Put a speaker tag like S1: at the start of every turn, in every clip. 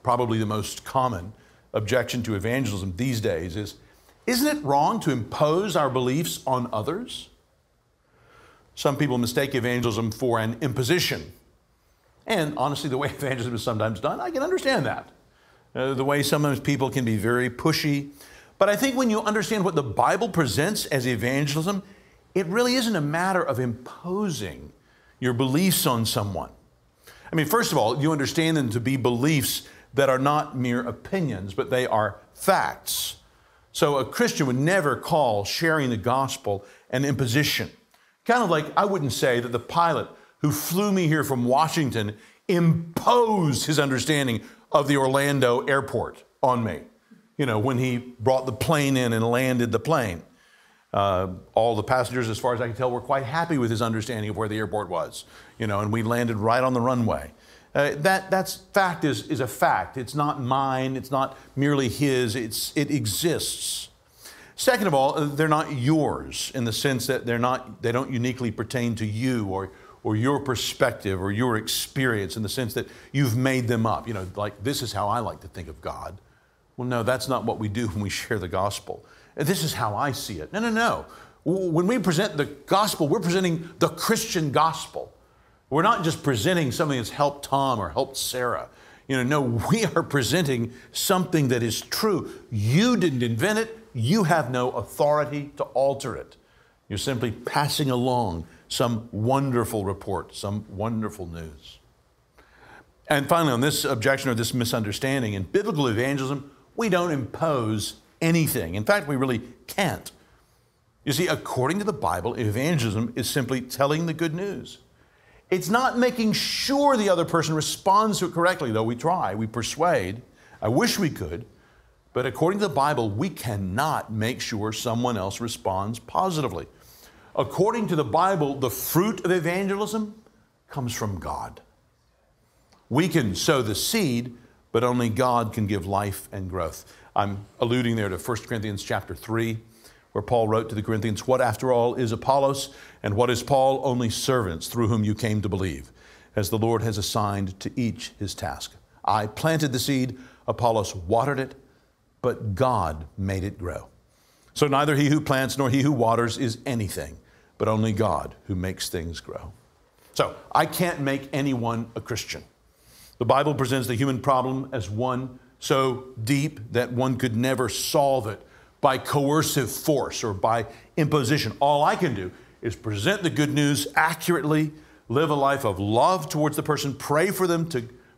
S1: probably the most common objection to evangelism these days is, isn't it wrong to impose our beliefs on others? Some people mistake evangelism for an imposition. And honestly, the way evangelism is sometimes done, I can understand that. The way sometimes people can be very pushy. But I think when you understand what the Bible presents as evangelism, it really isn't a matter of imposing your beliefs on someone. I mean, first of all, you understand them to be beliefs that are not mere opinions, but they are facts. So a Christian would never call sharing the gospel an imposition. Kind of like I wouldn't say that the pilot who flew me here from Washington imposed his understanding of the Orlando airport on me, when he brought the plane in and landed the plane. All the passengers, as far as I can tell, were quite happy with his understanding of where the airport was, and we landed right on the runway. That fact is a fact. It's not mine. It's not merely his. It exists. Second of all, they're not yours in the sense that they don't uniquely pertain to you or your perspective or your experience in the sense that you've made them up. Like, this is how I like to think of God. Well, no, that's not what we do when we share the gospel. This is how I see it. No. When we present the gospel, we're presenting the Christian gospel. We're not just presenting something that's helped Tom or helped Sarah. No, we are presenting something that is true. You didn't invent it. You have no authority to alter it. You're simply passing along some wonderful report, some wonderful news. And finally, on this objection or this misunderstanding, in biblical evangelism, we don't impose anything. In fact, we really can't. You see, according to the Bible, evangelism is simply telling the good news. It's not making sure the other person responds to it correctly, though we try, we persuade. I wish we could. But according to the Bible, we cannot make sure someone else responds positively. According to the Bible, the fruit of evangelism comes from God. We can sow the seed, but only God can give life and growth. I'm alluding there to 1 Corinthians chapter 3, where Paul wrote to the Corinthians, "What after all is Apollos, and what is Paul? Only servants through whom you came to believe, as the Lord has assigned to each his task. I planted the seed, Apollos watered it, but God made it grow. So neither he who plants nor he who waters is anything, but only God who makes things grow." So I can't make anyone a Christian. The Bible presents the human problem as one so deep that one could never solve it by coercive force or by imposition. All I can do is present the good news accurately, live a life of love towards the person, pray for them,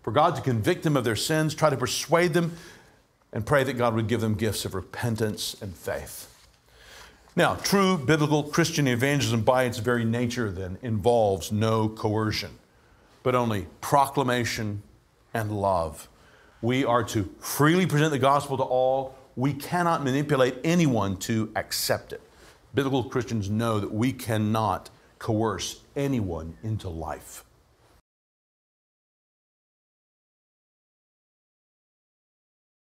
S1: for God to convict them of their sins, try to persuade them, and pray that God would give them gifts of repentance and faith. Now, true biblical Christian evangelism by its very nature then involves no coercion, but only proclamation and love. We are to freely present the gospel to all. We cannot manipulate anyone to accept it. Biblical Christians know that we cannot coerce anyone into life.